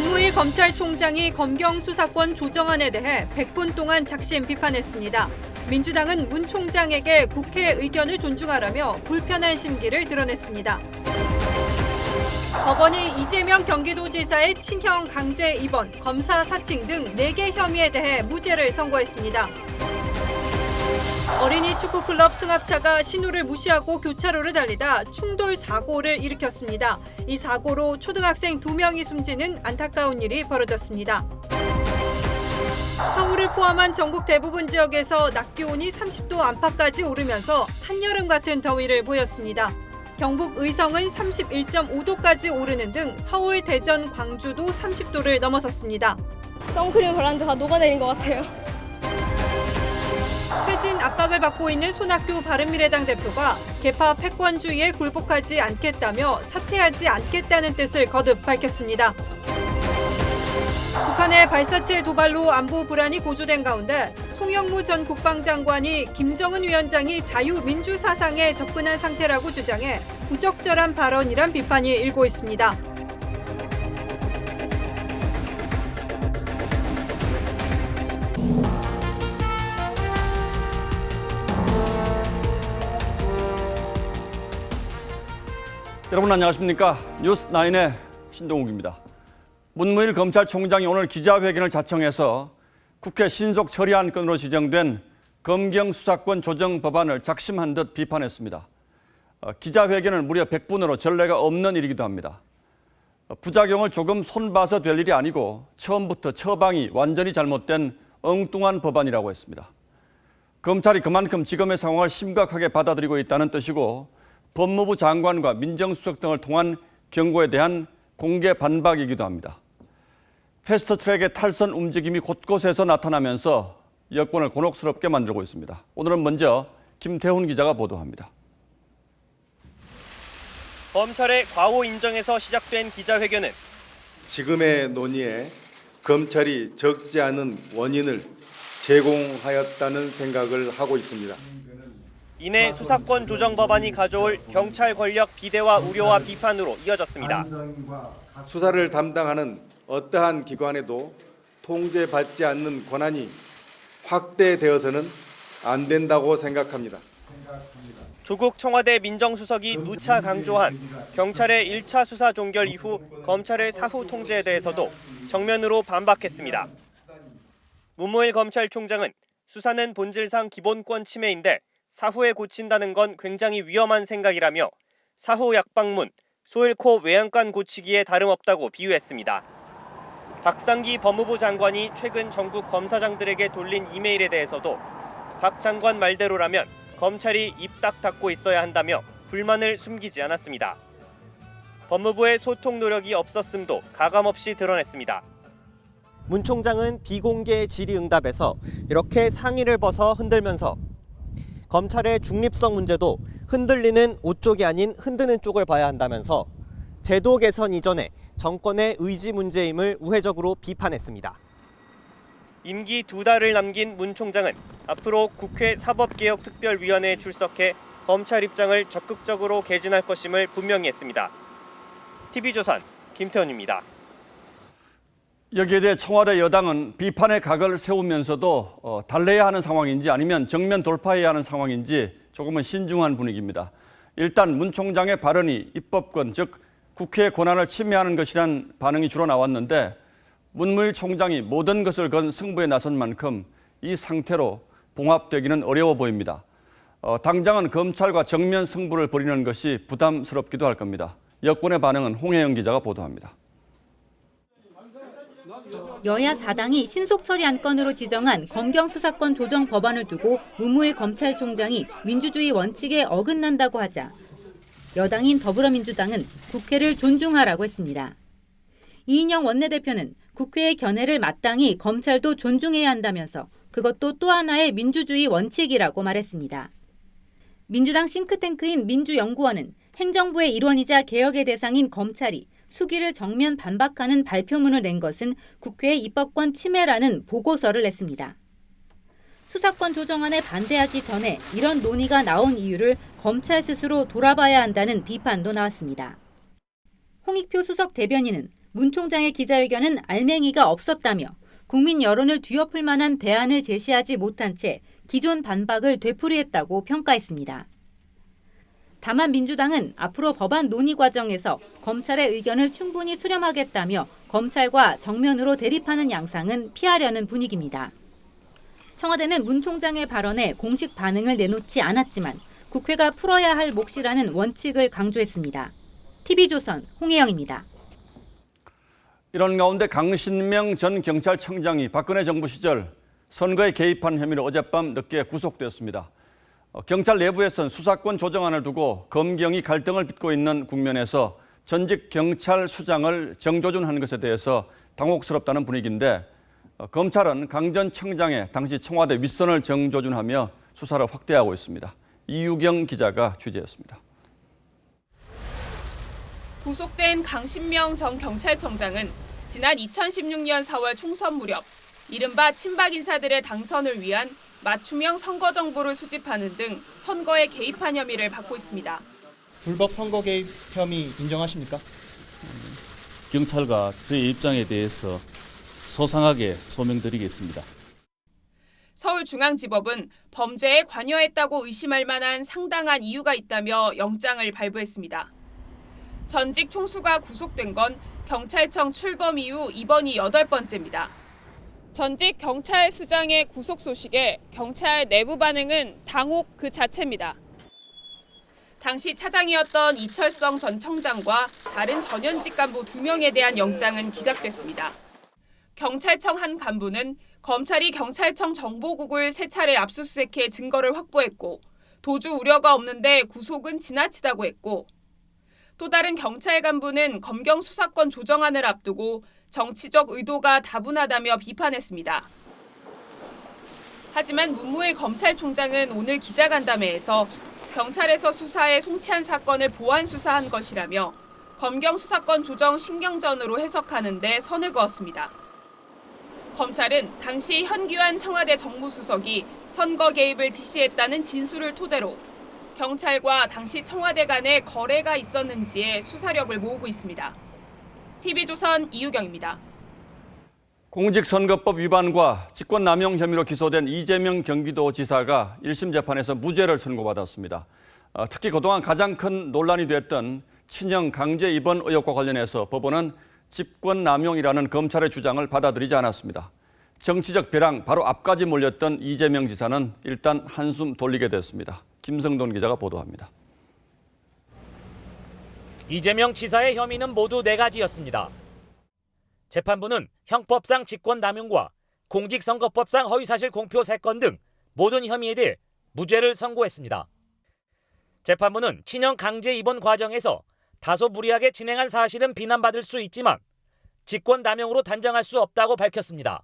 문무일 검찰총장이 검경 수사권 조정안에 대해 100분 동안 작심 비판했습니다. 민주당은 문 총장에게 국회 의견을 존중하라며 불편한 심기를 드러냈습니다. 법원이 이재명 경기도지사의 친형 강제 입원, 검사 사칭 등 4개 혐의에 대해 무죄를 선고했습니다. 어린이 축구클럽 승합차가 신호를 무시하고 교차로를 달리다 충돌 사고를 일으켰습니다. 이 사고로 초등학생 2명이 숨지는 안타까운 일이 벌어졌습니다. 서울을 포함한 전국 대부분 지역에서 낮 기온이 30도 안팎까지 오르면서 한여름 같은 더위를 보였습니다. 경북 의성은 31.5도까지 오르는 등 서울, 대전, 광주도 30도를 넘어섰습니다. 선크림 발랐는데 다 녹아내린 것 같아요. 퇴진 압박을 받고 있는 손학규 바른미래당 대표가 개파 패권주의에 굴복하지 않겠다며 사퇴하지 않겠다는 뜻을 거듭 밝혔습니다. 북한의 발사체 도발로 안보 불안이 고조된 가운데 송영무 전 국방장관이 김정은 위원장이 자유민주사상에 접근한 상태라고 주장해 부적절한 발언이란 비판이 일고 있습니다. 여러분 안녕하십니까? 뉴스9의 신동욱입니다. 문무일 검찰총장이 오늘 기자회견을 자청해서 국회 신속 처리안 건으로 지정된 검경 수사권 조정 법안을 작심한 듯 비판했습니다. 기자회견은 무려 100분으로 전례가 없는 일이기도 합니다. 부작용을 조금 손봐서 될 일이 아니고 처음부터 처방이 완전히 잘못된 엉뚱한 법안이라고 했습니다. 검찰이 그만큼 지금의 상황을 심각하게 받아들이고 있다는 뜻이고 법무부 장관과 민정수석 등을 통한 경고에 대한 공개 반박이기도 합니다. 패스트트랙의 탈선 움직임이 곳곳에서 나타나면서 여권을 곤혹스럽게 만들고 있습니다. 오늘은 먼저 김태훈 기자가 보도합니다. 검찰의 과오 인정에서 시작된 기자회견은 지금의 논의에 검찰이 적지 않은 원인을 제공하였다는 생각을 하고 있습니다. 이내 수사권 조정 법안이 가져올 경찰 권력 비대화 우려와 비판으로 이어졌습니다. 수사를 담당하는 어떠한 기관에도 통제받지 않는 권한이 확대되어서는 안 된다고 생각합니다. 조국 청와대 민정수석이 누차 강조한 경찰의 1차 수사 종결 이후 검찰의 사후 통제에 대해서도 정면으로 반박했습니다. 문무일 검찰총장은 수사는 본질상 기본권 침해인데 사후에 고친다는 건 굉장히 위험한 생각이라며 사후 약방문, 소 잃고 외양간 고치기에 다름없다고 비유했습니다. 박상기 법무부 장관이 최근 전국 검사장들에게 돌린 이메일에 대해서도 박 장관 말대로라면 검찰이 입 딱 닫고 있어야 한다며 불만을 숨기지 않았습니다. 법무부의 소통 노력이 없었음도 가감없이 드러냈습니다. 문 총장은 비공개 질의응답에서 이렇게 상의를 벗어 흔들면서 검찰의 중립성 문제도 흔들리는 오쪽이 아닌 흔드는 쪽을 봐야 한다면서 제도 개선 이전에 정권의 의지 문제임을 우회적으로 비판했습니다. 임기 2달을 남긴 문 총장은 앞으로 국회 사법개혁특별위원회에 출석해 검찰 입장을 적극적으로 개진할 것임을 분명히 했습니다. TV조선 김태훈입니다. 여기에 대해 청와대 여당은 비판의 각을 세우면서도 달래야 하는 상황인지 아니면 정면 돌파해야 하는 상황인지 조금은 신중한 분위기입니다. 일단 문 총장의 발언이 입법권, 즉 국회의 권한을 침해하는 것이란 반응이 주로 나왔는데 문무일 총장이 모든 것을 건 승부에 나선 만큼 이 상태로 봉합되기는 어려워 보입니다. 당장은 검찰과 정면 승부를 벌이는 것이 부담스럽기도 할 겁니다. 여권의 반응은 홍혜영 기자가 보도합니다. 여야 4당이 신속 처리 안건으로 지정한 검경 수사권 조정 법안을 두고 문무일 검찰총장이 민주주의 원칙에 어긋난다고 하자 여당인 더불어민주당은 국회를 존중하라고 했습니다. 이인영 원내대표는 국회의 견해를 마땅히 검찰도 존중해야 한다면서 그것도 또 하나의 민주주의 원칙이라고 말했습니다. 민주당 싱크탱크인 민주연구원은 행정부의 일원이자 개혁의 대상인 검찰이 수기를 정면 반박하는 발표문을 낸 것은 국회의 입법권 침해라는 보고서를 냈습니다. 수사권 조정안에 반대하기 전에 이런 논의가 나온 이유를 검찰 스스로 돌아봐야 한다는 비판도 나왔습니다. 홍익표 수석 대변인은 문 총장의 기자회견은 알맹이가 없었다며 국민 여론을 뒤엎을 만한 대안을 제시하지 못한 채 기존 반박을 되풀이했다고 평가했습니다. 다만 민주당은 앞으로 법안 논의 과정에서 검찰의 의견을 충분히 수렴하겠다며 검찰과 정면으로 대립하는 양상은 피하려는 분위기입니다. 청와대는 문 총장의 발언에 공식 반응을 내놓지 않았지만 국회가 풀어야 할 몫이라는 원칙을 강조했습니다. TV조선 홍혜영입니다. 이런 가운데 강신명 전 경찰청장이 박근혜 정부 시절 선거에 개입한 혐의로 어젯밤 늦게 구속되었습니다. 경찰 내부에선 수사권 조정안을 두고 검경이 갈등을 빚고 있는 국면에서 전직 경찰수장을 정조준하는 것에 대해서 당혹스럽다는 분위기인데 검찰은 강 전 청장의 당시 청와대 윗선을 정조준하며 수사를 확대하고 있습니다. 이유경 기자가 취재했습니다. 구속된 강신명 전 경찰청장은 지난 2016년 4월 총선 무렵 이른바 친박 인사들의 당선을 위한 맞춤형 선거 정보를 수집하는 등 선거에 개입한 혐의를 받고 있습니다. 불법 선거 개입 혐의 인정하십니까? 경찰과 저의 입장에 대해서 소상하게 소명드리겠습니다. 서울중앙지법은 범죄에 관여했다고 의심할 만한 상당한 이유가 있다며 영장을 발부했습니다. 전직 총수가 구속된 건 경찰청 출범 이후 이번이 8번째입니다. 전직 경찰수장의 구속 소식에 경찰 내부 반응은 당혹 그 자체입니다. 당시 차장이었던 이철성 전 청장과 다른 전현직 간부 2명에 대한 영장은 기각됐습니다. 경찰청 한 간부는 검찰이 경찰청 정보국을 3차례 압수수색해 증거를 확보했고 도주 우려가 없는데 구속은 지나치다고 했고 또 다른 경찰 간부는 검경 수사권 조정안을 앞두고 정치적 의도가 다분하다며 비판했습니다. 하지만 문무일 검찰총장은 오늘 기자간담회에서 경찰에서 수사에 송치한 사건을 보완 수사한 것이라며 검경 수사권 조정 신경전으로 해석하는 데 선을 그었습니다. 검찰은 당시 현기환 청와대 정무수석이 선거 개입을 지시했다는 진술을 토대로 경찰과 당시 청와대 간에 거래가 있었는지에 수사력을 모으고 있습니다. TV조선 이유경입니다. 공직선거법 위반과 직권남용 혐의로 기소된 이재명 경기도지사가 1심 재판에서 무죄를 선고받았습니다. 특히 그동안 가장 큰 논란이 됐던 친형 강제 입원 의혹과 관련해서 법원은 직권남용이라는 검찰의 주장을 받아들이지 않았습니다. 정치적 벼랑 바로 앞까지 몰렸던 이재명 지사는 일단 한숨 돌리게 됐습니다. 김성돈 기자가 보도합니다. 이재명 지사의 혐의는 모두 4가지였습니다. 재판부는 형법상 직권남용과 공직선거법상 허위사실 공표 3건 등 모든 혐의에 대해 무죄를 선고했습니다. 재판부는 친형 강제 입원 과정에서 다소 무리하게 진행한 사실은 비난받을 수 있지만 직권남용으로 단정할 수 없다고 밝혔습니다.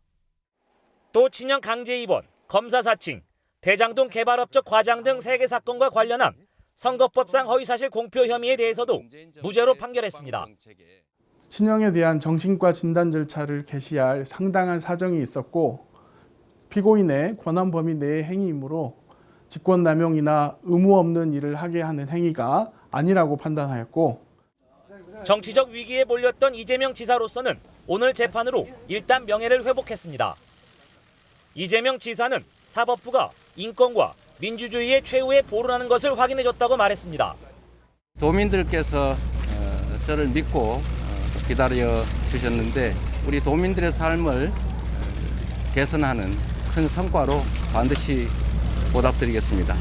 또 친형 강제 입원, 검사 사칭, 대장동 개발업적 과장 등 3개 사건과 관련한 선거법상 허위사실 공표 혐의에 대해서도 무죄로 판결했습니다. 친형에 대한 정신과 진단 절차를 개시할 상당한 사정이 있었고 피고인의 권한 범위 내의 행위이므로 직권남용이나 의무 없는 일을 하게 하는 행위가 아니라고 판단하였고 정치적 위기에 몰렸던 이재명 지사로서는 오늘 재판으로 일단 명예를 회복했습니다. 이재명 지사는 사법부가 인권과 민주주의의 최후에 보루하는 것을 확인해줬다고 말했습니다. 도민들께서 저를 믿고 기다려 주셨는데 우리 도민들의 삶을 개선하는 큰 성과로 반드시 보답드리겠습니다.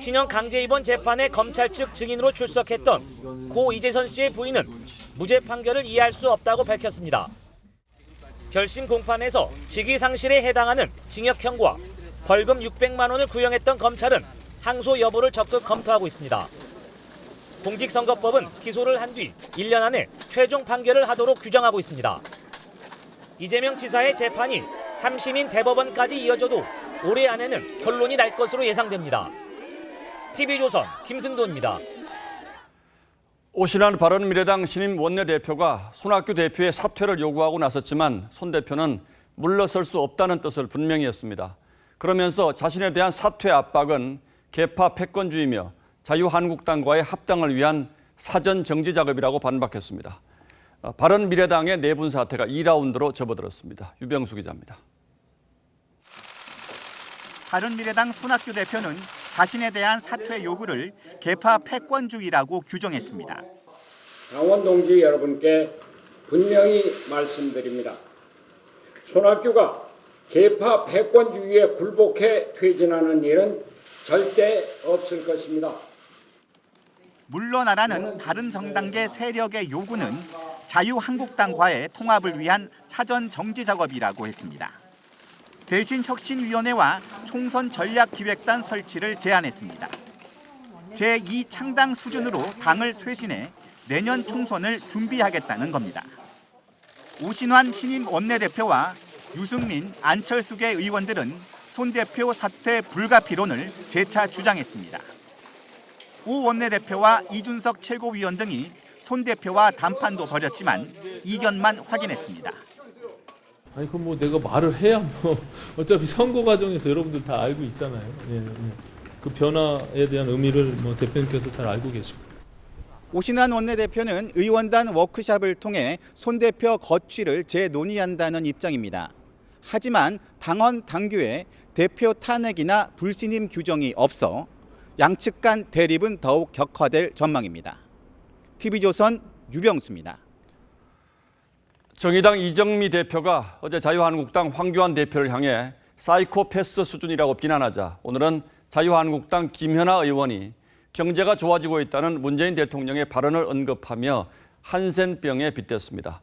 친형 강제 입원 재판에 검찰 측 증인으로 출석했던 고 이재선 씨의 부인은 무죄 판결을 이해할 수 없다고 밝혔습니다. 결심 공판에서 직위상실에 해당하는 징역형과 벌금 600만 원을 구형했던 검찰은 항소 여부를 적극 검토하고 있습니다. 공직선거법은 기소를 한 뒤 1년 안에 최종 판결을 하도록 규정하고 있습니다. 이재명 지사의 재판이 3심인 대법원까지 이어져도 올해 안에는 결론이 날 것으로 예상됩니다. TV조선 김승돈입니다. 오신환 바른미래당 신임 원내대표가 손학규 대표의 사퇴를 요구하고 나섰지만 손 대표는 물러설 수 없다는 뜻을 분명히 했습니다. 그러면서 자신에 대한 사퇴 압박은 개파 패권주의며 자유한국당과의 합당을 위한 사전 정지 작업이라고 반박했습니다. 바른미래당의 내분 사태가 2라운드로 접어들었습니다. 유병수 기자입니다. 바른미래당 손학규 대표는 자신에 대한 사퇴 요구를 계파 패권주의라고 규정했습니다. 당원 동지 여러분께 분명히 말씀드립니다. 손학규가 계파 패권주의에 굴복해 퇴진하는 일은 절대 없을 것입니다. 물러나라는 다른 정당계 세력의 요구는 자유한국당과의 통합을 위한 사전 정지 작업이라고 했습니다. 대신 혁신위원회와 총선 전략기획단 설치를 제안했습니다. 제2 창당 수준으로 당을 쇄신해 내년 총선을 준비하겠다는 겁니다. 오신환 신임 원내대표와 유승민, 안철수계 의원들은 손 대표 사퇴 불가피론을 재차 주장했습니다. 오 원내대표와 이준석 최고위원 등이 손 대표와 담판도 벌였지만 이견만 확인했습니다. 아니 그럼 뭐 내가 말을 해야 뭐 어차피 선거 과정에서 여러분들 다 알고 있잖아요. 그 변화에 대한 의미를 뭐 대표님께서 잘 알고 계시고. 오신환 원내대표는 의원단 워크숍을 통해 손 대표 거취를 재논의한다는 입장입니다. 하지만 당원 당규에 대표 탄핵이나 불신임 규정이 없어 양측 간 대립은 더욱 격화될 전망입니다. TV조선 유병수입니다. 정의당 이정미 대표가 어제 자유한국당 황교안 대표를 향해 사이코패스 수준이라고 비난하자 오늘은 자유한국당 김현아 의원이 경제가 좋아지고 있다는 문재인 대통령의 발언을 언급하며 한센병에 빗댔습니다.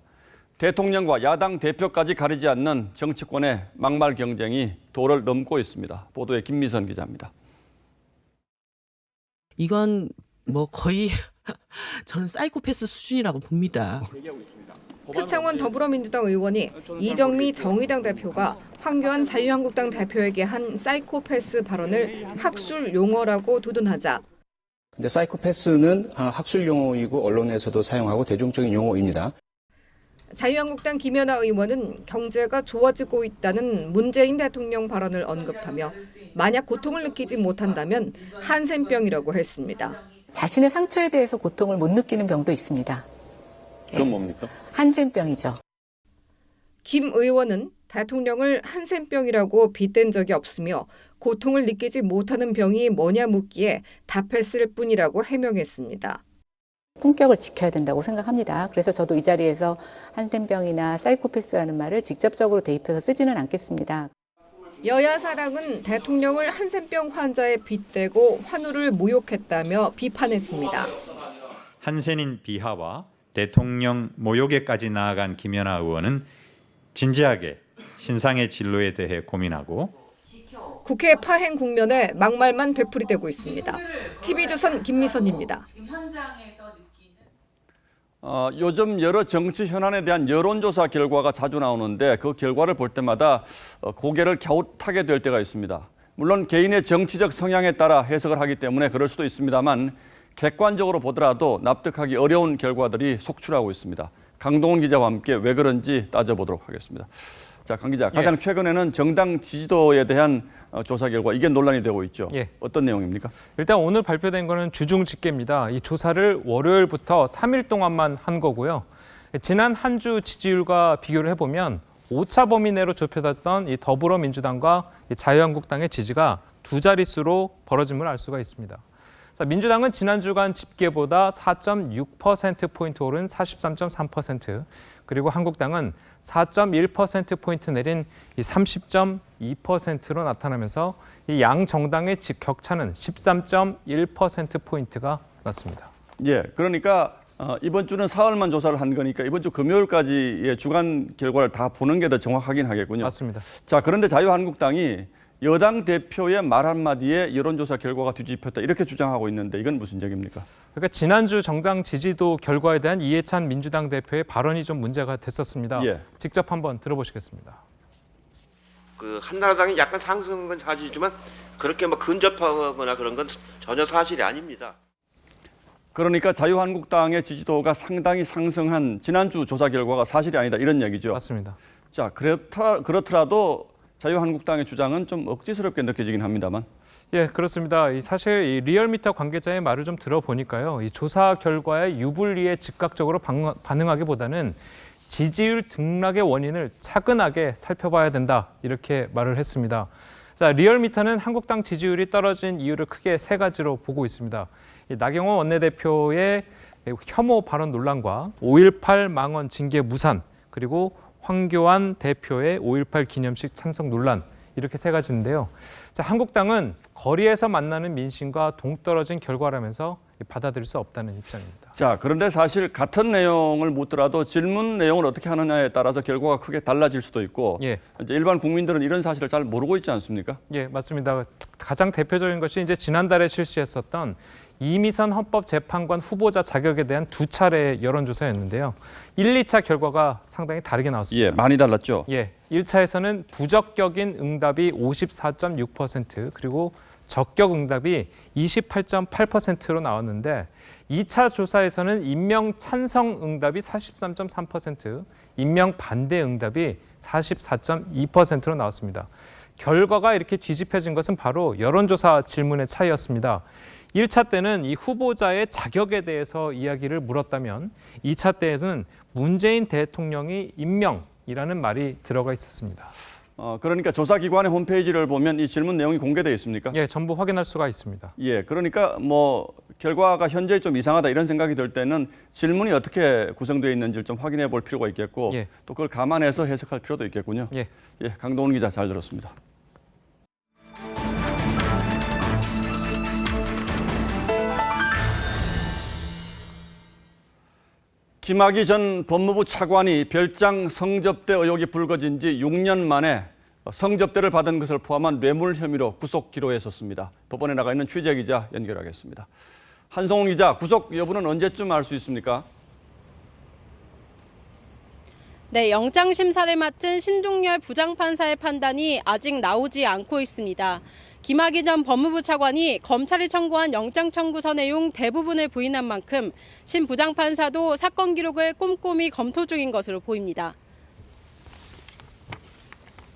대통령과 야당 대표까지 가리지 않는 정치권의 막말 경쟁이 도를 넘고 있습니다. 보도에 김미선 기자입니다. 이건 뭐 거의 저는 사이코패스 수준이라고 봅니다. 표창원 더불어민주당 의원이 이정미 정의당 대표가 황교안 자유한국당 대표에게 한 사이코패스 발언을 학술 용어라고 두둔하자 근데 사이코패스는 학술 용어이고 언론에서도 사용하고 대중적인 용어입니다. 자유한국당 김연아 의원은 경제가 좋아지고 있다는 문재인 대통령 발언을 언급하며 만약 고통을 느끼지 못한다면 한센병이라고 했습니다. 자신의 상처에 대해서 고통을 못 느끼는 병도 있습니다. 그건 뭡니까? 한센병이죠. 김 의원은 대통령을 한센병이라고 빗댄 적이 없으며 고통을 느끼지 못하는 병이 뭐냐 묻기에 답했을 뿐이라고 해명했습니다. 품격을 지켜야 된다고 생각합니다. 그래서 저도 이 자리에서 한센병이나 사이코패스라는 말을 직접적으로 대입해서 쓰지는 않겠습니다. 여야 사당은 대통령을 한센병 환자에 빗대고 환우를 모욕했다며 비판했습니다. 한센인 비하와 대통령 모욕에까지 나아간 김연아 의원은 진지하게 신상의 진로에 대해 고민하고 국회 파행 국면에 막말만 되풀이되고 있습니다. TV조선 김미선입니다. 요즘 여러 정치 현안에 대한 여론조사 결과가 자주 나오는데 그 결과를 볼 때마다 고개를 갸웃하게 될 때가 있습니다. 물론 개인의 정치적 성향에 따라 해석을 하기 때문에 그럴 수도 있습니다만 객관적으로 보더라도 납득하기 어려운 결과들이 속출하고 있습니다. 강동원 기자와 함께 왜 그런지 따져보도록 하겠습니다. 자, 강 기자, 가장 최근에는 정당 지지도에 대한 조사 결과 이게 논란이 되고 있죠. 어떤 내용입니까? 일단 오늘 발표된 거는 주중 집계입니다. 이 조사를 월요일부터 3일 동안만 한 거고요. 지난 한 주 지지율과 비교를 해보면 오차 범위 내로 좁혀졌던 이 더불어민주당과 이 자유한국당의 지지가 두 자릿수로 벌어짐을 알 수가 있습니다. 자, 민주당은 지난 주간 집계보다 4.6%포인트 오른 43.3%, 그리고 한국당은 4.1%포인트 내린 이 30.2%로 나타나면서 이 양 정당의 격차는 13.1%포인트가 났습니다. 예, 그러니까 이번 주는 사흘만 조사를 한 거니까 이번 주 금요일까지의 주간 결과를 다 보는 게 더 정확하긴 하겠군요. 맞습니다. 자, 그런데 자유한국당이 여당 대표의 말 한마디에 여론조사 결과가 뒤집혔다 이렇게 주장하고 있는데 이건 무슨 얘기입니까? 그러니까 지난주 정당 지지도 결과에 대한 이해찬 민주당 대표의 발언이 좀 문제가 됐었습니다. 직접 한번 들어보시겠습니다. 그 한나라당이 약간 상승한 건 사실이지만 그렇게 뭐 근접하거나 그런 건 전혀 사실이 아닙니다. 그러니까 자유한국당의 지지도가 상당히 상승한 지난주 조사 결과가 사실이 아니다 이런 얘기죠. 맞습니다. 자, 그렇더라도 자유한국당의 주장은 좀 억지스럽게 느껴지긴 합니다만. 예, 그렇습니다. 사실 이 리얼미터 관계자의 말을 좀 들어보니까요. 이 조사 결과에 유불리에 즉각적으로 반응하기보다는 지지율 등락의 원인을 차근하게 살펴봐야 된다. 이렇게 말을 했습니다. 자, 리얼미터는 한국당 지지율이 떨어진 이유를 크게 세 가지로 보고 있습니다. 나경원 원내대표의 혐오 발언 논란과 5.18 망언 징계 무산, 그리고 황교안 대표의 5.18 기념식 참석 논란, 이렇게 세 가지인데요. 자, 한국당은 거리에서 만나는 민심과 동떨어진 결과라면서 받아들일 수 없다는 입장입니다. 자, 그런데 사실 같은 내용을 묻더라도 질문 내용을 어떻게 하느냐에 따라서 결과가 크게 달라질 수도 있고, 예. 이제 일반 국민들은 이런 사실을 잘 모르고 있지 않습니까? 예, 맞습니다. 가장 대표적인 것이 이제 지난달에 실시했었던 이미선 헌법재판관 후보자 자격에 대한 2차례 여론조사였는데요. 1, 2차 결과가 상당히 다르게 나왔습니다. 예, 많이 달랐죠. 예, 1차에서는 부적격인 응답이 54.6%, 그리고 적격 응답이 28.8%로 나왔는데 2차 조사에서는 임명 찬성 응답이 43.3%, 임명 반대 응답이 44.2%로 나왔습니다. 결과가 이렇게 뒤집혀진 것은 바로 여론조사 질문의 차이였습니다. 1차 때는 이 후보자의 자격에 대해서 이야기를 물었다면 2차 때에서는 문재인 대통령이 임명이라는 말이 들어가 있었습니다. 그러니까 조사기관의 홈페이지를 보면 이 질문 내용이 공개되어 있습니까? 예, 전부 확인할 수가 있습니다. 예, 그러니까 뭐 결과가 현재 좀 이상하다 이런 생각이 들 때는 질문이 어떻게 구성되어 있는지를 좀 확인해 볼 필요가 있겠고, 예. 또 그걸 감안해서 해석할 필요도 있겠군요. 예, 강동훈 기자 잘 들었습니다. 김학의 전 법무부 차관이 별장 성접대 의혹이 불거진 지 6년 만에 성접대를 받은 것을 포함한 뇌물 혐의로 구속 기로에 섰습니다. 법원에 나가 있는 취재기자 연결하겠습니다. 한송훈 기자, 구속 여부는 언제쯤 알 수 있습니까? 네, 영장 심사를 맡은 신종렬 부장판사의 판단이 아직 나오지 않고 있습니다. 김학의 전 법무부 차관이 검찰이 청구한 영장 청구서 내용 대부분을 부인한 만큼 신 부장판사도 사건 기록을 꼼꼼히 검토 중인 것으로 보입니다.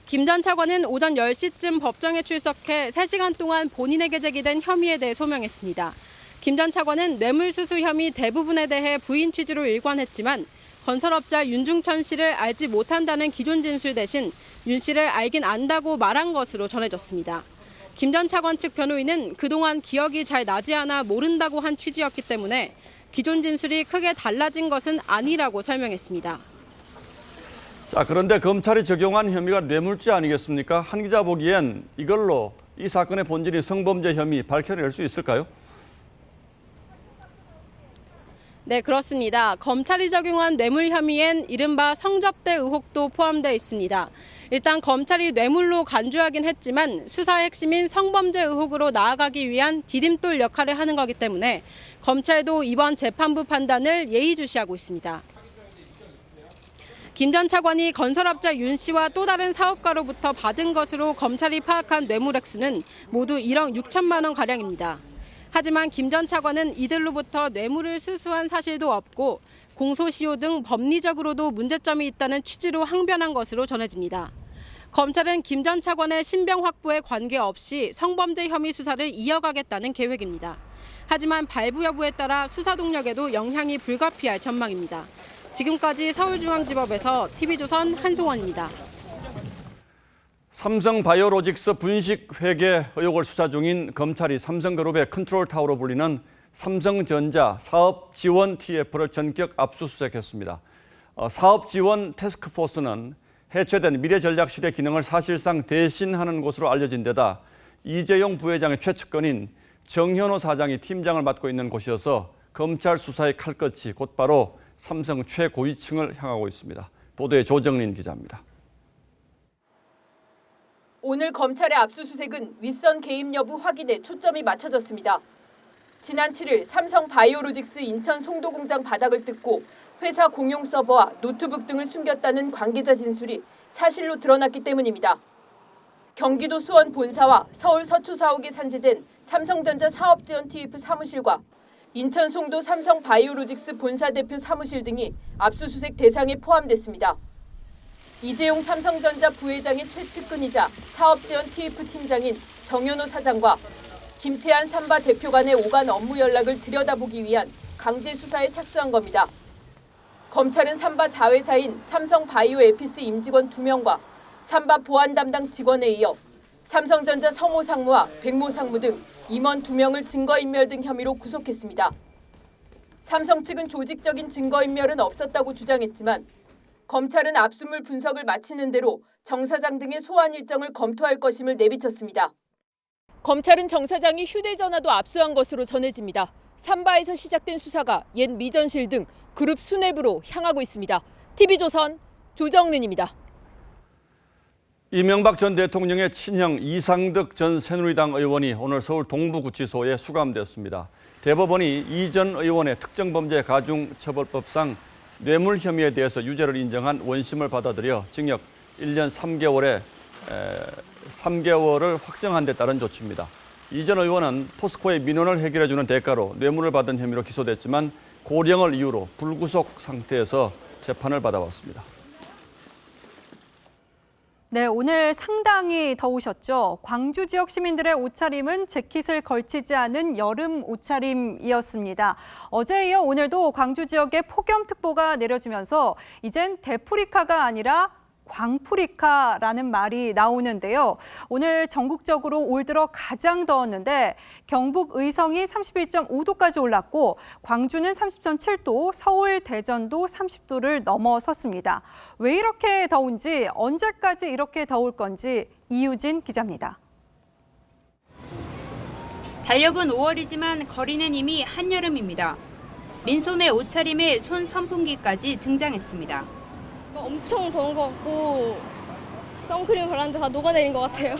김 전 차관은 오전 10시쯤 법정에 출석해 3시간 동안 본인에게 제기된 혐의에 대해 소명했습니다. 김 전 차관은 뇌물수수 혐의 대부분에 대해 부인 취지로 일관했지만 건설업자 윤중천 씨를 알지 못한다는 기존 진술 대신 윤 씨를 알긴 안다고 말한 것으로 전해졌습니다. 김 전 차관 측 변호인은 그동안 기억이 잘 나지 않아 모른다고 한 취지였기 때문에 기존 진술이 크게 달라진 것은 아니라고 설명했습니다. 자, 그런데 검찰이 적용한 혐의가 뇌물죄 아니겠습니까? 한 기자 보기엔 이걸로 이 사건의 본질인 성범죄 혐의 밝혀낼 수 있을까요? 네, 그렇습니다. 검찰이 적용한 뇌물 혐의엔 이른바 성접대 의혹도 포함되어 있습니다. 일단 검찰이 뇌물로 간주하긴 했지만 수사의 핵심인 성범죄 의혹으로 나아가기 위한 디딤돌 역할을 하는 거기 때문에 검찰도 이번 재판부 판단을 예의주시하고 있습니다. 김 전 차관이 건설업자 윤 씨와 또 다른 사업가로부터 받은 것으로 검찰이 파악한 뇌물 액수는 모두 1억 6천만 원 가량입니다. 하지만 김 전 차관은 이들로부터 뇌물을 수수한 사실도 없고 공소시효 등 법리적으로도 문제점이 있다는 취지로 항변한 것으로 전해집니다. 검찰은 김 전 차관의 신병 확보에 관계없이 성범죄 혐의 수사를 이어가겠다는 계획입니다. 하지만 발부 여부에 따라 수사 동력에도 영향이 불가피할 전망입니다. 지금까지 서울중앙지법에서 TV조선 한송원입니다. 삼성바이오로직스 분식 회계 의혹을 수사 중인 검찰이 삼성그룹의 컨트롤타워로 불리는 삼성전자 사업지원 TF를 전격 압수수색했습니다. 사업지원 태스크포스는 해체된 미래전략실의 기능을 사실상 대신하는 곳으로 알려진 데다 이재용 부회장의 최측근인 정현호 사장이 팀장을 맡고 있는 곳이어서 검찰 수사의 칼끝이 곧바로 삼성 최고위층을 향하고 있습니다. 보도에 조정린 기자입니다. 오늘 검찰의 압수수색은 윗선 개입 여부 확인에 초점이 맞춰졌습니다. 지난 7일 삼성 바이오로직스 인천 송도 공장 바닥을 뜯고 회사 공용 서버와 노트북 등을 숨겼다는 관계자 진술이 사실로 드러났기 때문입니다. 경기도 수원 본사와 서울 서초 사옥에 산재된 삼성전자 사업지원 TF 사무실과 인천 송도 삼성 바이오로직스 본사 대표 사무실 등이 압수수색 대상에 포함됐습니다. 이재용 삼성전자 부회장의 최측근이자 사업지원 TF 팀장인 정현호 사장과 김태한 삼바 대표 간의 오간 업무 연락을 들여다보기 위한 강제 수사에 착수한 겁니다. 검찰은 삼바 자회사인 삼성바이오에피스 임직원 2명과 삼바 보안 담당 직원에 이어 삼성전자 성호 상무와 백모 상무 등 임원 2명을 증거인멸 등 혐의로 구속했습니다. 삼성 측은 조직적인 증거인멸은 없었다고 주장했지만 검찰은 압수물 분석을 마치는 대로 정 사장 등의 소환 일정을 검토할 것임을 내비쳤습니다. 검찰은 정 사장이 휴대전화도 압수한 것으로 전해집니다. 삼바에서 시작된 수사가 옛 미전실 등 그룹 수뇌부로 향하고 있습니다. TV조선 조정린입니다. 이명박 전 대통령의 친형 이상득 전 새누리당 의원이 오늘 서울 동부구치소에 수감됐습니다. 대법원이 이 전 의원의 특정범죄 가중처벌법상 뇌물 혐의에 대해서 유죄를 인정한 원심을 받아들여 징역 1년 3개월을 확정한 데 따른 조치입니다. 이 전 의원은 포스코의 민원을 해결해주는 대가로 뇌물을 받은 혐의로 기소됐지만 고령을 이유로 불구속 상태에서 재판을 받아왔습니다. 네, 오늘 상당히 더우셨죠. 광주 지역 시민들의 옷차림은 재킷을 걸치지 않은 여름 옷차림이었습니다. 어제에 이어 오늘도 광주 지역에 폭염특보가 내려지면서 이젠 대프리카가 아니라 광프리카라는 말이 나오는데요. 오늘 전국적으로 올 들어 가장 더웠는데 경북 의성이 31.5도까지 올랐고 광주는 30.7도, 서울, 대전도 30도를 넘어섰습니다. 왜 이렇게 더운지, 언제까지 이렇게 더울 건지 이유진 기자입니다. 달력은 5월이지만 거리는 이미 한여름입니다. 민소매 옷차림에 손 선풍기까지 등장했습니다. 엄청 더운 것 같고 선크림 발랐는데 다 녹아내린 것 같아요.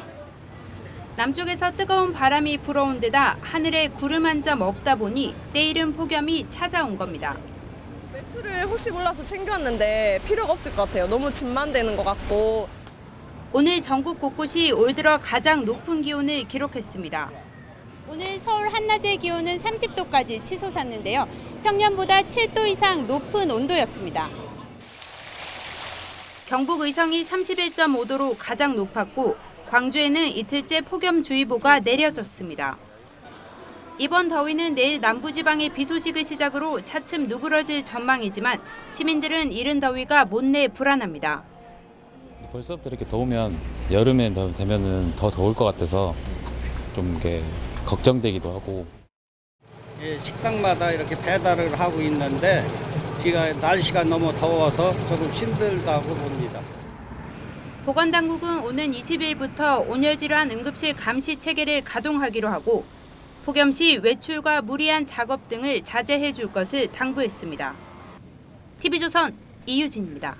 남쪽에서 뜨거운 바람이 불어온 데다 하늘에 구름 한 점 없다 보니 때이른 폭염이 찾아온 겁니다. 외투를 혹시 몰라서 챙겨왔는데 필요가 없을 것 같아요. 너무 짐만 되는 것 같고. 오늘 전국 곳곳이 올 들어 가장 높은 기온을 기록했습니다. 오늘 서울 한낮의 기온은 30도까지 치솟았는데요. 평년보다 7도 이상 높은 온도였습니다. 경북 의성이 31.5도로 가장 높았고 광주에는 이틀째 폭염주의보가 내려졌습니다. 이번 더위는 내일 남부지방의 비 소식을 시작으로 차츰 누그러질 전망이지만 시민들은 이른 더위가 못내 불안합니다. 벌써부터 이렇게 더우면 여름에 되면은 더 더울 것 같아서 좀 이렇게 걱정되기도 하고. 예, 식당마다 이렇게 배달을 하고 있는데 지금 날씨가 너무 더워서 조금 힘들다고 봅니다. 보건당국은 오는 20일부터 온열질환 응급실 감시 체계를 가동하기로 하고 폭염 시 외출과 무리한 작업 등을 자제해 줄 것을 당부했습니다. TV조선 이유진입니다.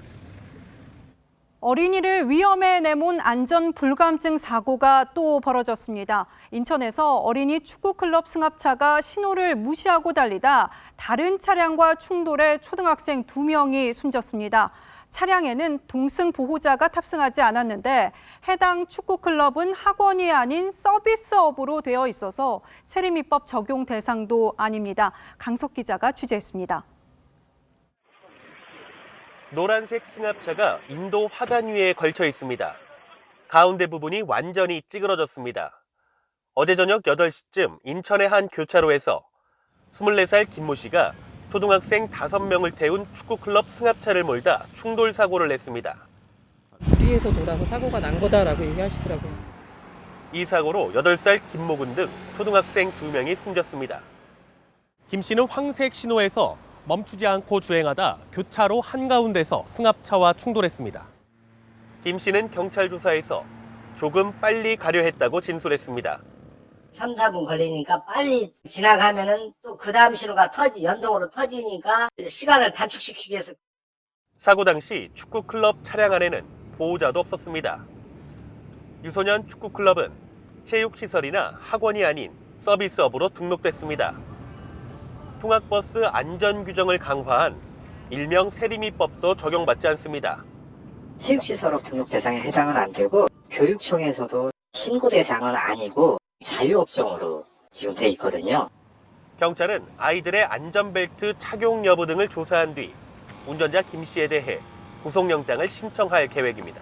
어린이를 위험에 내몬 안전불감증 사고가 또 벌어졌습니다. 인천에서 어린이 축구클럽 승합차가 신호를 무시하고 달리다 다른 차량과 충돌해 초등학생 2명이 숨졌습니다. 차량에는 동승 보호자가 탑승하지 않았는데 해당 축구클럽은 학원이 아닌 서비스업으로 되어 있어서 세리미법 적용 대상도 아닙니다. 강석 기자가 취재했습니다. 노란색 승합차가 인도 화단 위에 걸쳐 있습니다. 가운데 부분이 완전히 찌그러졌습니다. 어제 저녁 8시쯤 인천의 한 교차로에서 24살 김모 씨가 초등학생 5명을 태운 축구클럽 승합차를 몰다 충돌 사고를 냈습니다. 뒤에서 돌아서 사고가 난 거다라고 얘기하시더라고요. 이 사고로 8살 김모 군 등 초등학생 2명이 숨졌습니다. 김 씨는 황색 신호에서 멈추지 않고 주행하다 교차로 한가운데서 승합차와 충돌했습니다. 김 씨는 경찰 조사에서 조금 빨리 가려 했다고 진술했습니다. 3, 4분 걸리니까 빨리 지나가면은 또 그 다음 신호가 연동으로 터지니까 시간을 단축시키기 위해서. 사고 당시 축구클럽 차량 안에는 보호자도 없었습니다. 유소년 축구클럽은 체육시설이나 학원이 아닌 서비스업으로 등록됐습니다. 통학버스 안전규정을 강화한 일명 세리미법도 적용받지 않습니다. 체육시설업 등록 대상에 해당은 안 되고 교육청에서도 신고 대상은 아니고 자유업종으로 지금 돼 있거든요. 경찰은 아이들의 안전벨트 착용 여부 등을 조사한 뒤 운전자 김 씨에 대해 구속영장을 신청할 계획입니다.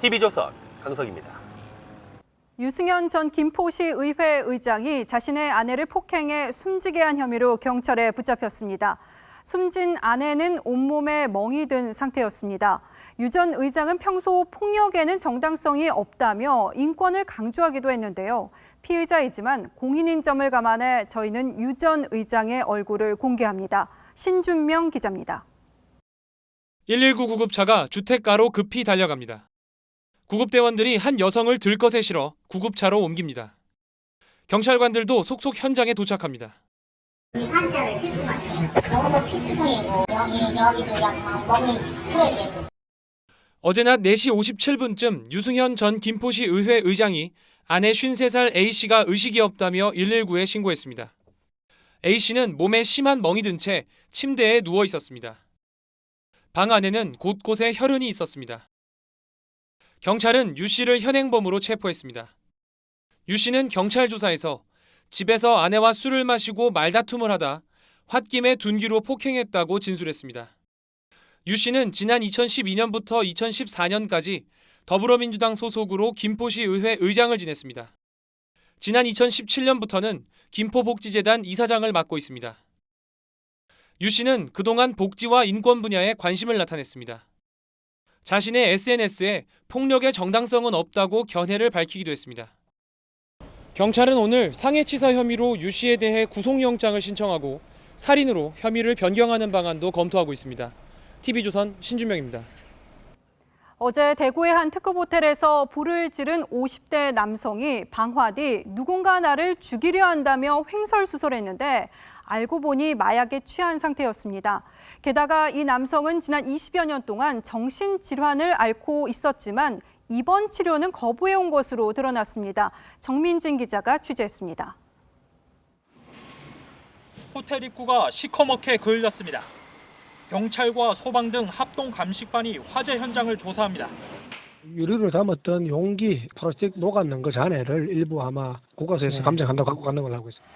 TV조선 강석입니다. 유승현 전 김포시 의회 의장이 자신의 아내를 폭행해 숨지게 한 혐의로 경찰에 붙잡혔습니다. 숨진 아내는 온몸에 멍이 든 상태였습니다. 유 전 의장은 평소 폭력에는 정당성이 없다며 인권을 강조하기도 했는데요. 피의자이지만 공인인 점을 감안해 저희는 유 전 의장의 얼굴을 공개합니다. 신준명 기자입니다. 119 구급차가 주택가로 급히 달려갑니다. 구급대원들이 한 여성을 들것에 실어 구급차로 옮깁니다. 경찰관들도 속속 현장에 도착합니다. 이 환자를 실수 같아요. 너무 피투성이고 여기도 약간 멍이 풀어야 되고. 어제 낮 4시 57분쯤 유승현 전 김포시 의회 의장이 아내 53살 A씨가 의식이 없다며 119에 신고했습니다. A씨는 몸에 심한 멍이 든 채 침대에 누워 있었습니다. 방 안에는 곳곳에 혈흔이 있었습니다. 경찰은 유 씨를 현행범으로 체포했습니다. 유 씨는 경찰 조사에서 집에서 아내와 술을 마시고 말다툼을 하다 홧김에 둔기로 폭행했다고 진술했습니다. 유 씨는 지난 2012년부터 2014년까지 더불어민주당 소속으로 김포시 의회 의장을 지냈습니다. 지난 2017년부터는 김포복지재단 이사장을 맡고 있습니다. 유 씨는 그동안 복지와 인권 분야에 관심을 나타냈습니다. 자신의 SNS에 폭력의 정당성은 없다고 견해를 밝히기도 했습니다. 경찰은 오늘 상해치사 혐의로 유 씨에 대해 구속영장을 신청하고 살인으로 혐의를 변경하는 방안도 검토하고 있습니다. TV조선 신준명입니다. 어제 대구의 한 특급 호텔에서 불을 지른 50대 남성이 방화 뒤 누군가 나를 죽이려 한다며 횡설수설했는데 알고 보니 마약에 취한 상태였습니다. 게다가 이 남성은 지난 20여 년 동안 정신질환을 앓고 있었지만 입원 치료는 거부해온 것으로 드러났습니다. 정민진 기자가 취재했습니다. 호텔 입구가 시커멓게 그을렸습니다. 경찰과 소방 등 합동 감식반이 화재 현장을 조사합니다. 유리를 담았던 용기, 플라스틱 녹았는 그 잔해를 일부 아마 국과수에서 감정한다고 갖고 가는 걸로 알고 있습니다.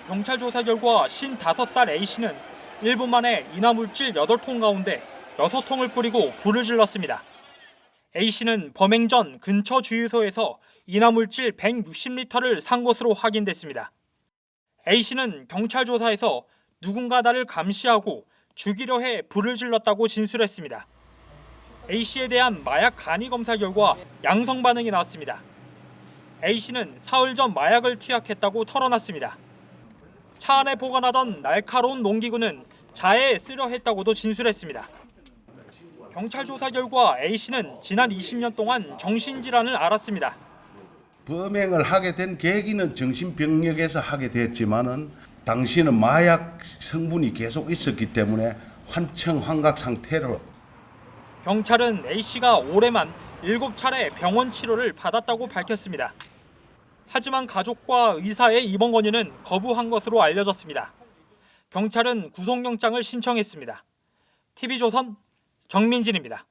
경찰 조사 결과 55살 A씨는 1분 만에 인화물질 8통 가운데 6통을 뿌리고 불을 질렀습니다. A씨는 범행 전 근처 주유소에서 인화물질 160리터를 산 것으로 확인됐습니다. A씨는 경찰 조사에서 누군가 나를 감시하고 죽이려 해 불을 질렀다고 진술했습니다. A씨에 대한 마약 간이 검사 결과 양성 반응이 나왔습니다. A씨는 사흘 전 마약을 투약했다고 털어놨습니다. 차 안에 보관하던 날카로운 농기구는 자해에 쓰려 했다고도 진술했습니다. 경찰 조사 결과 A씨는 지난 20년 동안 정신질환을 앓았습니다. 범행을 하게 된 계기는 정신병력에서 하게 됐지만은 당시는 마약 성분이 계속 있었기 때문에 환청환각 상태로. 경찰은 A씨가 올해만 7차례 병원 치료를 받았다고 밝혔습니다. 하지만 가족과 의사의 입원 권유는 거부한 것으로 알려졌습니다. 경찰은 구속영장을 신청했습니다. TV조선 정민진입니다.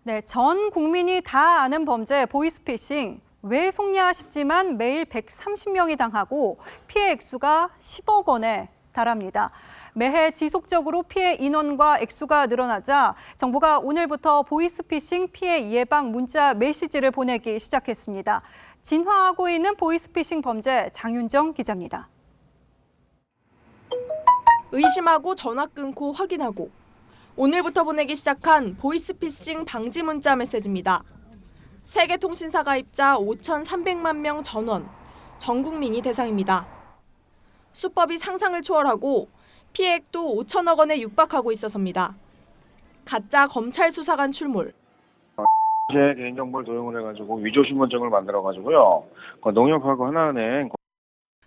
네, 전 국민이 다 아는 범죄 보이스피싱. 왜 속냐 싶지만 매일 130명이 당하고 피해 액수가 10억 원에 달합니다. 매해 지속적으로 피해 인원과 액수가 늘어나자 정부가 오늘부터 보이스피싱 피해 예방 문자 메시지를 보내기 시작했습니다. 진화하고 있는 보이스피싱 범죄 장윤정 기자입니다. 의심하고 전화 끊고 확인하고 오늘부터 보내기 시작한 보이스피싱 방지 문자 메시지입니다. 세계통신사 가입자 5,300만 명 전원, 전 국민이 대상입니다. 수법이 상상을 초월하고 피해액도 5천억 원에 육박하고 있어서입니다. 가짜 검찰 수사관 출몰. 제 개인정보를 도용을 해가지고 위조신분증을 만들어가지고요. 농협하고 하나은행.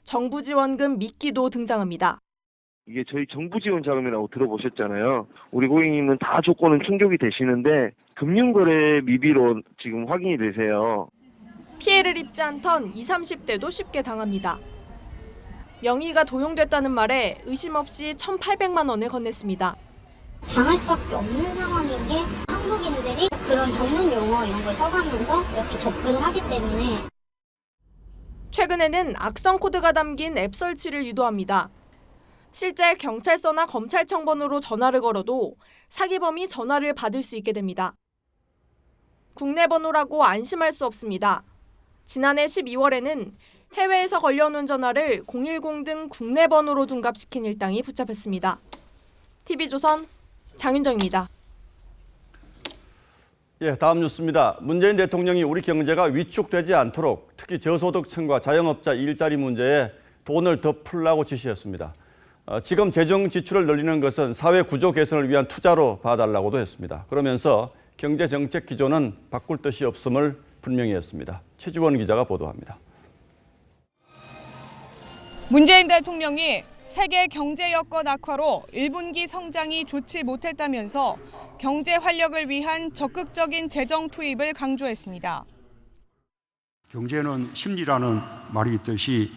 정부 지원금 미끼도 등장합니다. 이게 저희 정부 지원 자금이라고 들어보셨잖아요. 우리 고객님은 다 조건은 충족이 되시는데 금융거래 미비로 지금 확인이 되세요. 피해를 입지 않던 20, 30대도 쉽게 당합니다. 명의가 도용됐다는 말에 의심 없이 1,800만 원을 건넸습니다. 당할 수밖에 없는 상황인 게 한국인들이 그런 전문 용어 이런 걸 써가면서 이렇게 접근을 하기 때문에. 최근에는 악성 코드가 담긴 앱 설치를 유도합니다. 실제 경찰서나 검찰청 번호로 전화를 걸어도 사기범이 전화를 받을 수 있게 됩니다. 국내 번호라고 안심할 수 없습니다. 지난해 12월에는 해외에서 걸려오는 전화를 010 등 국내 번호로 둔갑시킨 일당이 붙잡혔습니다. TV조선 장윤정입니다. 예, 다음 뉴스입니다. 문재인 대통령이 우리 경제가 위축되지 않도록 특히 저소득층과 자영업자 일자리 문제에 돈을 더 풀라고 지시했습니다. 지금 재정 지출을 늘리는 것은 사회 구조 개선을 위한 투자로 봐달라고도 했습니다. 그러면서 경제 정책 기조는 바꿀 뜻이 없음을 분명히 했습니다. 최지원 기자가 보도합니다. 문재인 대통령이 세계 경제 여건 악화로 1분기 성장이 좋지 못했다면서 경제 활력을 위한 적극적인 재정 투입을 강조했습니다. 경제는 심리라는 말이 있듯이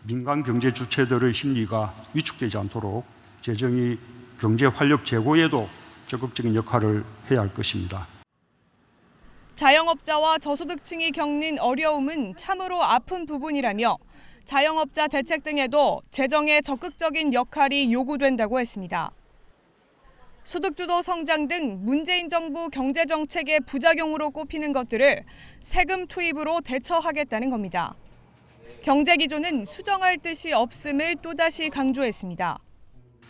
민간 경제 주체들의 심리가 위축되지 않도록 재정이 경제 활력 제고에도 적극적인 역할을 해야 할 것입니다. 자영업자와 저소득층이 겪는 어려움은 참으로 아픈 부분이라며 자영업자 대책 등에도 재정의 적극적인 역할이 요구된다고 했습니다. 소득주도 성장 등 문재인 정부 경제정책의 부작용으로 꼽히는 것들을 세금 투입으로 대처하겠다는 겁니다. 경제기조는 수정할 뜻이 없음을 또다시 강조했습니다.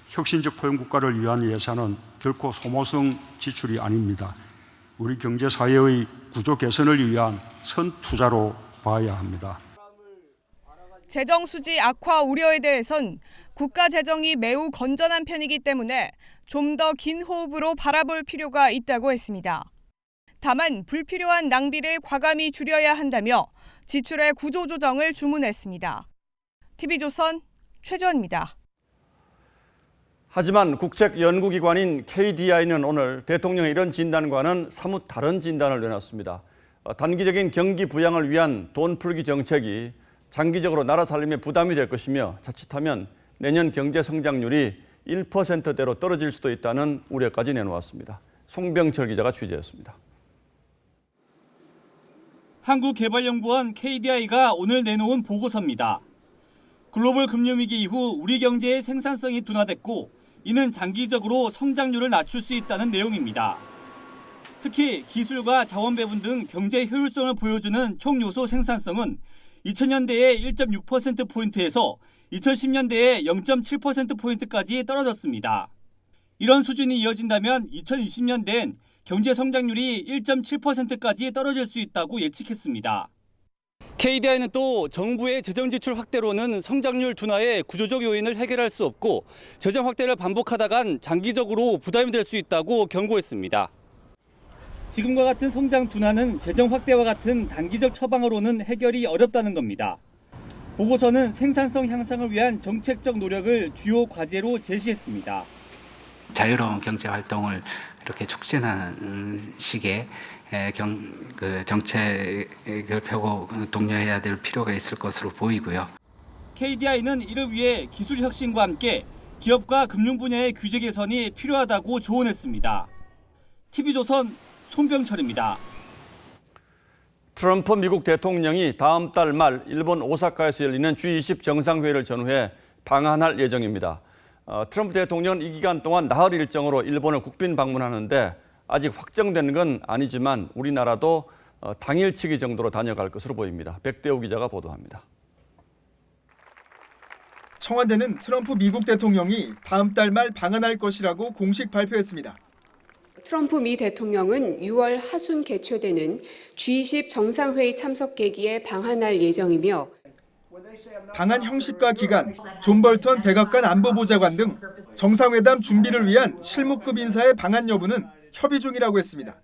혁신적 포용국가를 위한 예산은 결코 소모성 지출이 아닙니다. 우리 경제사회의 구조 개선을 위한 선투자로 봐야 합니다. 재정 수지 악화 우려에 대해선 국가 재정이 매우 건전한 편이기 때문에 좀 더 긴 호흡으로 바라볼 필요가 있다고 했습니다. 다만 불필요한 낭비를 과감히 줄여야 한다며 지출의 구조 조정을 주문했습니다. TV조선 최지원입니다. 하지만 국책연구기관인 KDI는 오늘 대통령의 이런 진단과는 사뭇 다른 진단을 내놨습니다. 단기적인 경기 부양을 위한 돈 풀기 정책이 장기적으로 나라 살림에 부담이 될 것이며 자칫하면 내년 경제 성장률이 1%대로 떨어질 수도 있다는 우려까지 내놓았습니다. 송병철 기자가 취재했습니다. 한국개발연구원 KDI가 오늘 내놓은 보고서입니다. 글로벌 금융위기 이후 우리 경제의 생산성이 둔화됐고 이는 장기적으로 성장률을 낮출 수 있다는 내용입니다. 특히 기술과 자원 배분 등 경제 효율성을 보여주는 총 요소 생산성은 2000년대에 1.6%포인트에서 2010년대에 0.7%포인트까지 떨어졌습니다. 이런 수준이 이어진다면 2020년대엔 경제 성장률이 1.7%까지 떨어질 수 있다고 예측했습니다. KDI는 또 정부의 재정 지출 확대로는 성장률 둔화의 구조적 요인을 해결할 수 없고 재정 확대를 반복하다간 장기적으로 부담이 될 수 있다고 경고했습니다. 지금과 같은 성장 둔화는 재정 확대와 같은 단기적 처방으로는 해결이 어렵다는 겁니다. 보고서는 생산성 향상을 위한 정책적 노력을 주요 과제로 제시했습니다. 자유로운 경제 활동을 이렇게 촉진하는 식의 정책을 펴고 독려해야 될 필요가 있을 것으로 보이고요. KDI는 이를 위해 기술 혁신과 함께 기업과 금융 분야의 규제 개선이 필요하다고 조언했습니다. TV조선 송병철입니다. 트럼프 미국 대통령이 다음 달 말 일본 오사카에서 열리는 G20 정상회의를 전후해 방한할 예정입니다. 트럼프 대통령은 이 기간 동안 나흘 일정으로 일본을 국빈 방문하는데 아직 확정된 건 아니지만 우리나라도 당일치기 정도로 다녀갈 것으로 보입니다. 백대호 기자가 보도합니다. 청와대는 트럼프 미국 대통령이 다음 달 말 방한할 것이라고 공식 발표했습니다. 트럼프 미 대통령은 6월 하순 개최되는 G20 정상회의 참석 계기에 방한할 예정이며 방한 형식과 기간, 존 볼턴 백악관 안보보좌관 등 정상회담 준비를 위한 실무급 인사의 방한 여부는 협의 중이라고 했습니다.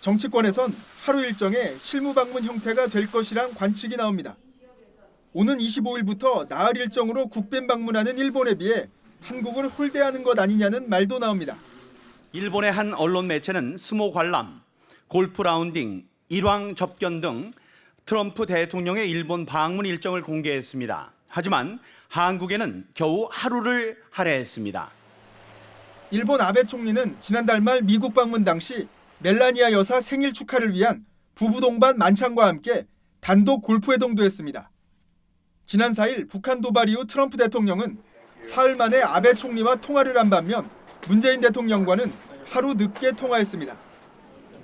정치권에선 하루 일정에 실무 방문 형태가 될 것이란 관측이 나옵니다. 오는 25일부터 나흘 일정으로 국빈 방문하는 일본에 비해 한국을 홀대하는 것 아니냐는 말도 나옵니다. 일본의 한 언론 매체는 스모 관람, 골프 라운딩, 일왕 접견 등 트럼프 대통령의 일본 방문 일정을 공개했습니다. 하지만 한국에는 겨우 하루를 할애했습니다. 일본 아베 총리는 지난달 말 미국 방문 당시 멜라니아 여사 생일 축하를 위한 부부 동반 만찬과 함께 단독 골프 회동도 했습니다. 지난 4일 북한 도발 이후 트럼프 대통령은 사흘 만에 아베 총리와 통화를 한 반면 문재인 대통령과는 하루 늦게 통화했습니다.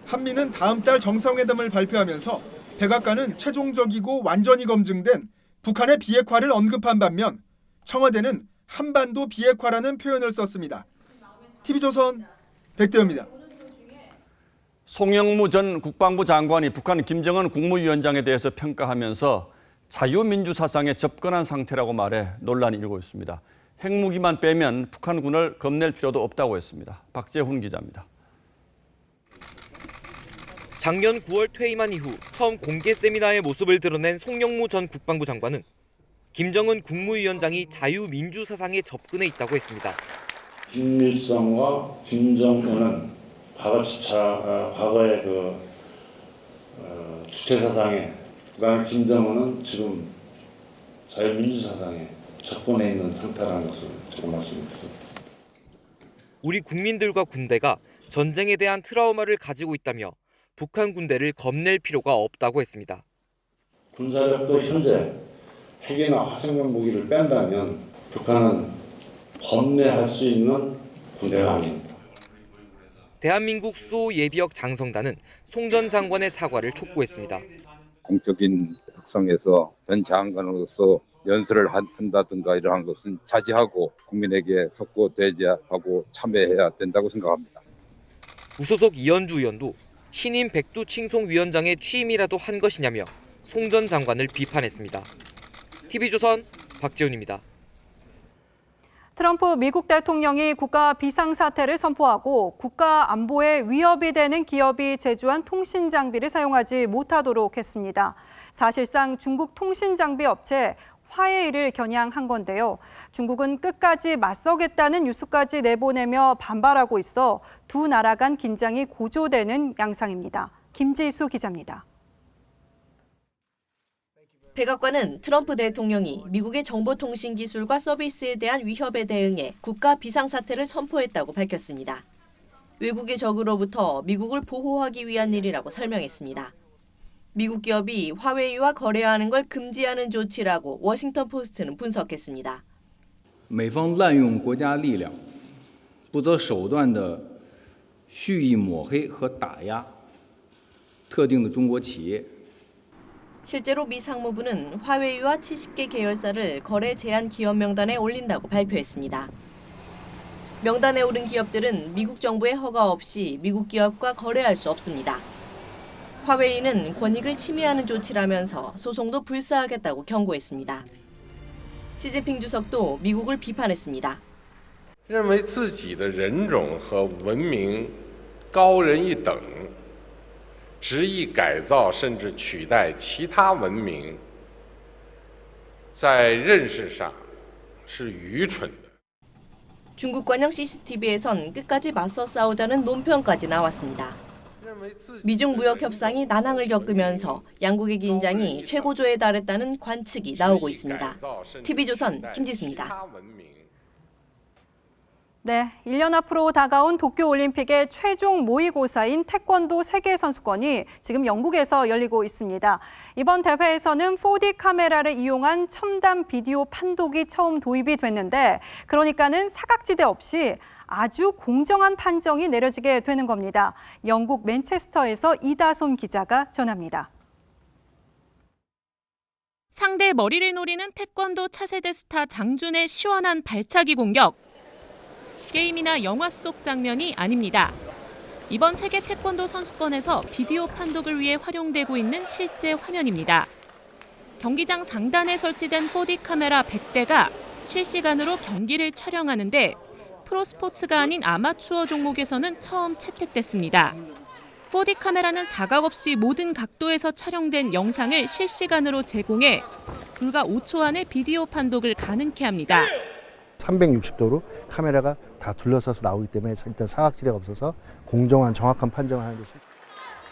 한미는 다음 달 정상회담을 발표하면서 백악관은 최종적이고 완전히 검증된 북한의 비핵화를 언급한 반면 청와대는 한반도 비핵화라는 표현을 썼습니다. TV조선 백대호입니다. 송영무 전 국방부 장관이 북한 김정은 국무위원장에 대해서 평가하면서 자유민주 사상에 접근한 상태라고 말해 논란이 일고 있습니다. 핵무기만 빼면 북한군을 겁낼 필요도 없다고 했습니다. 박재훈 기자입니다. 작년 9월 퇴임한 이후 처음 공개 세미나의 모습을 드러낸 송영무 전 국방부 장관은 김정은 국무위원장이 자유민주 사상에 접근해 있다고 했습니다. 김일성과 김정은은 과거의 주체 사상에, 그다음에 김정은은 지금 자유민주 사상에 접근해 있는 상태라는 것을 제가 말씀드립니다. 우리 국민들과 군대가 전쟁에 대한 트라우마를 가지고 있다며 북한 군대를 겁낼 필요가 없다고 했습니다. 군사력도 현재 핵이나 화성용 무기를 뺀다면 북한은 범례할 수 있는 군대가 아닙니다. 대한민국 수호 예비역 장성단은 송 전 장관의 사과를 촉구했습니다. 공적인 흑성에서 전 장관으로서 연설을 한다든가 이러한 것은 자제하고 국민에게 석고대죄하고 참여해야 된다고 생각합니다. 무소속 이현주 의원도 신임 백두칭송위원장의 취임이라도 한 것이냐며 송 전 장관을 비판했습니다. TV조선 박재훈입니다. 트럼프 미국 대통령이 국가 비상사태를 선포하고 국가 안보에 위협이 되는 기업이 제조한 통신 장비를 사용하지 못하도록 했습니다. 사실상 중국 통신 장비 업체 화웨이를 겨냥한 건데요. 중국은 끝까지 맞서겠다는 뉴스까지 내보내며 반발하고 있어 두 나라 간 긴장이 고조되는 양상입니다. 김지수 기자입니다. 백악관은 트럼프 대통령이 미국의 정보통신 기술과 서비스에 대한 위협에 대응해 국가 비상사태를 선포했다고 밝혔습니다. 외국의 적으로부터 미국을 보호하기 위한 일이라고 설명했습니다. 미국 기업이 화웨이와 거래하는 걸 금지하는 조치라고 워싱턴 포스트는 분석했습니다. 美方滥用国家力量，不择手段地蓄意抹黑和打压特定的中国企业。 실제로 미 상무부는 화웨이와 70개 계열사를 거래 제한 기업 명단에 올린다고 발표했습니다. 명단에 오른 기업들은 미국 정부의 허가 없이 미국 기업과 거래할 수 없습니다. 화웨이는 권익을 침해하는 조치라면서 소송도 불사하겠다고 경고했습니다. 시진핑 주석도 미국을 비판했습니다. 认为自己的人种和文明高人一等。 执意改造甚至取代其他文明，在认识上是愚蠢的。 중국 관영 CCTV에선 끝까지 맞서 싸우자는 논평까지 나왔습니다. 미중 무역 협상이 난항을 겪으면서 양국의 긴장이 최고조에 달했다는 관측이 나오고 있습니다. TV조선 김지수입니다. 네, 1년 앞으로 다가온 도쿄올림픽의 최종 모의고사인 태권도 세계선수권이 지금 영국에서 열리고 있습니다. 이번 대회에서는 4D 카메라를 이용한 첨단 비디오 판독이 처음 도입이 됐는데 그러니까는 사각지대 없이 아주 공정한 판정이 내려지게 되는 겁니다. 영국 맨체스터에서 이다솜 기자가 전합니다. 상대 머리를 노리는 태권도 차세대 스타 장준의 시원한 발차기 공격. 게임이나 영화 속 장면이 아닙니다. 이번 세계 태권도 선수권에서 비디오 판독을 위해 활용되고 있는 실제 화면입니다. 경기장 상단에 설치된 4D 카메라 100대가 실시간으로 경기를 촬영하는데 프로스포츠가 아닌 아마추어 종목에서는 처음 채택됐습니다. 4D 카메라는 사각 없이 모든 각도에서 촬영된 영상을 실시간으로 제공해 불과 5초 안에 비디오 판독을 가능케 합니다. 360도로 카메라가 다 둘러서서 나오기 때문에 일단 사각지대가 없어서 공정한 정확한 판정을 하는 것이.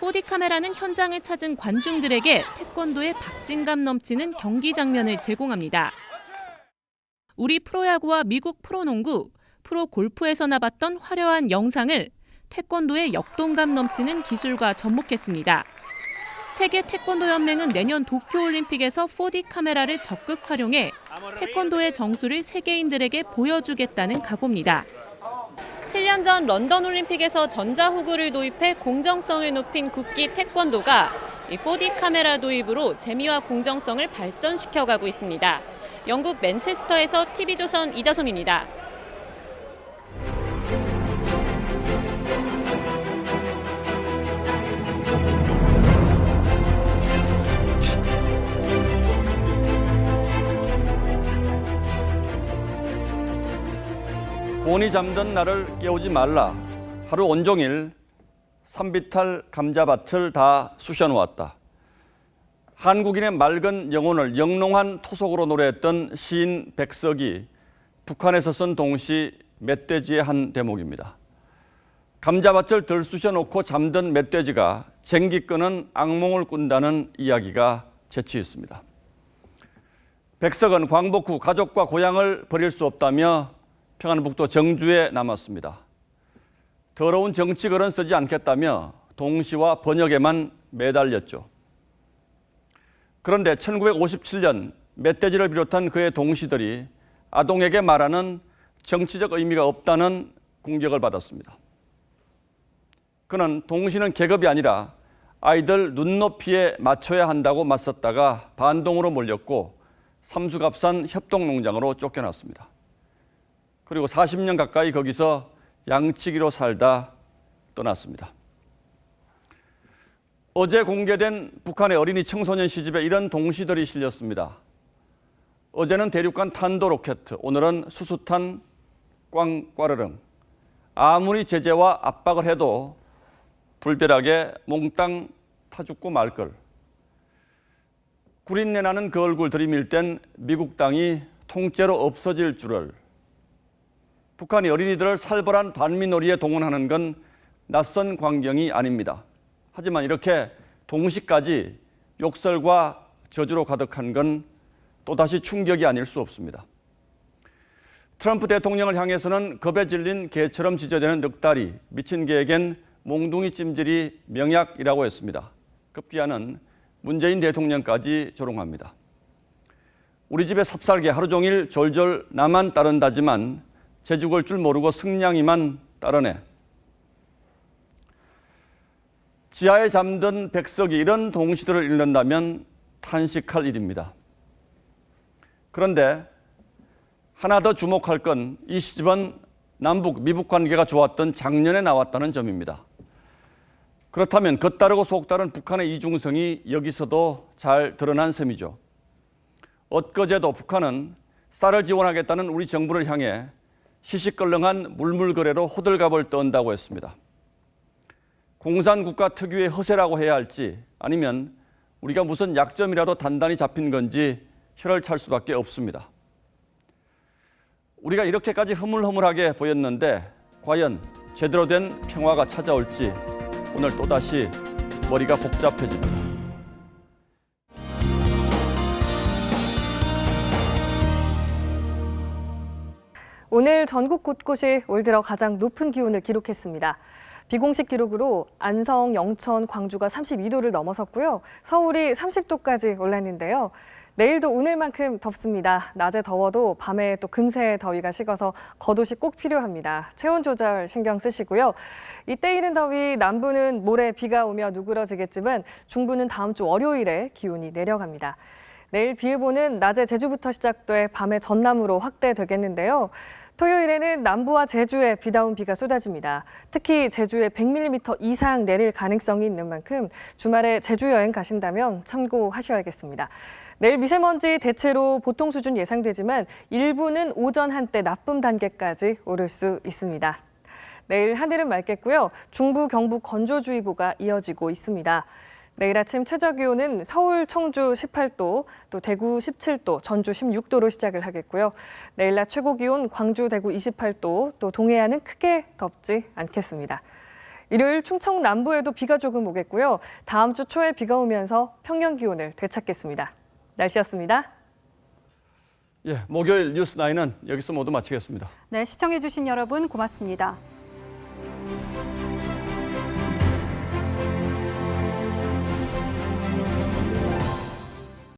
4D 카메라는 현장을 찾은 관중들에게 태권도의 박진감 넘치는 경기 장면을 제공합니다. 우리 프로야구와 미국 프로농구, 프로골프에서 나봤던 화려한 영상을 태권도의 역동감 넘치는 기술과 접목했습니다. 세계 태권도 연맹은 내년 도쿄올림픽에서 4D 카메라를 적극 활용해 태권도의 정수를 세계인들에게 보여주겠다는 각오입니다. 7년 전 런던 올림픽에서 전자호구를 도입해 공정성을 높인 국기 태권도가 이 4D 카메라 도입으로 재미와 공정성을 발전시켜가고 있습니다. 영국 맨체스터에서 TV조선 이다솜입니다. 곤히 잠든 나를 깨우지 말라. 하루 온종일 산비탈 감자밭을 다 쑤셔놓았다. 한국인의 맑은 영혼을 영롱한 토속으로 노래했던 시인 백석이 북한에서 쓴 동시 멧돼지의 한 대목입니다. 감자밭을 덜 쑤셔놓고 잠든 멧돼지가 쟁기 끄는 악몽을 꾼다는 이야기가 재치 있습니다. 백석은 광복 후 가족과 고향을 버릴 수 없다며 평안북도 정주에 남았습니다. 더러운 정치글은 쓰지 않겠다며 동시와 번역에만 매달렸죠. 그런데 1957년 멧돼지를 비롯한 그의 동시들이 아동에게 말하는 정치적 의미가 없다는 공격을 받았습니다. 그는 동시는 계급이 아니라 아이들 눈높이에 맞춰야 한다고 맞섰다가 반동으로 몰렸고 삼수갑산 협동농장으로 쫓겨났습니다. 그리고 40년 가까이 거기서 양치기로 살다 떠났습니다. 어제 공개된 북한의 어린이 청소년 시집에 이런 동시들이 실렸습니다. 어제는 대륙간 탄도 로켓, 오늘은 수수탄 꽝꽈르릉. 아무리 제재와 압박을 해도 불벼락에 몽땅 타 죽고 말걸. 구린내 나는 그 얼굴 들이밀 땐 미국 땅이 통째로 없어질 줄을. 북한이 어린이들을 살벌한 반미놀이에 동원하는 건 낯선 광경이 아닙니다. 하지만 이렇게 동시까지 욕설과 저주로 가득한 건 또다시 충격이 아닐 수 없습니다. 트럼프 대통령을 향해서는 겁에 질린 개처럼 지저대는 늑다리, 미친 개에겐 몽둥이 찜질이 명약이라고 했습니다. 급기야는 문재인 대통령까지 조롱합니다. 우리 집에 삽살개 하루 종일 졸졸 나만 따른다지만 제 죽을 줄 모르고 승냥이만 따르네. 지하에 잠든 백석이 이런 동시들을 읽는다면 탄식할 일입니다. 그런데 하나 더 주목할 건 이 시집은 남북, 미북 관계가 좋았던 작년에 나왔다는 점입니다. 그렇다면 겉다르고 속다른 북한의 이중성이 여기서도 잘 드러난 셈이죠. 엊그제도 북한은 쌀을 지원하겠다는 우리 정부를 향해 시시껄렁한 물물거래로 호들갑을 떤다고 했습니다. 공산국가 특유의 허세라고 해야 할지 아니면 우리가 무슨 약점이라도 단단히 잡힌 건지 혀를 찰 수밖에 없습니다. 우리가 이렇게까지 흐물흐물하게 보였는데 과연 제대로 된 평화가 찾아올지 오늘 또다시 머리가 복잡해집니다. 오늘 전국 곳곳이 올 들어 가장 높은 기온을 기록했습니다. 비공식 기록으로 안성, 영천, 광주가 32도를 넘어섰고요. 서울이 30도까지 올랐는데요. 내일도 오늘만큼 덥습니다. 낮에 더워도 밤에 또 금세 더위가 식어서 겉옷이 꼭 필요합니다. 체온 조절 신경 쓰시고요. 이때 이른 더위 남부는 모레 비가 오며 누그러지겠지만 중부는 다음 주 월요일에 기온이 내려갑니다. 내일 비 예보는 낮에 제주부터 시작돼 밤에 전남으로 확대되겠는데요. 토요일에는 남부와 제주에 비다운 비가 쏟아집니다. 특히 제주에 100mm 이상 내릴 가능성이 있는 만큼 주말에 제주 여행 가신다면 참고하셔야겠습니다. 내일 미세먼지 대체로 보통 수준 예상되지만 일부는 오전 한때 나쁨 단계까지 오를 수 있습니다. 내일 하늘은 맑겠고요. 중부, 경북 건조주의보가 이어지고 있습니다. 내일 아침 최저 기온은 서울, 청주 18도, 또 대구 17도, 전주 16도로 시작을 하겠고요. 내일 낮 최고 기온 광주, 대구 28도, 또 동해안은 크게 덥지 않겠습니다. 일요일 충청 남부에도 비가 조금 오겠고요. 다음 주 초에 비가 오면서 평년 기온을 되찾겠습니다. 날씨였습니다. 예, 목요일 뉴스9은 여기서 모두 마치겠습니다. 네, 시청해주신 여러분 고맙습니다.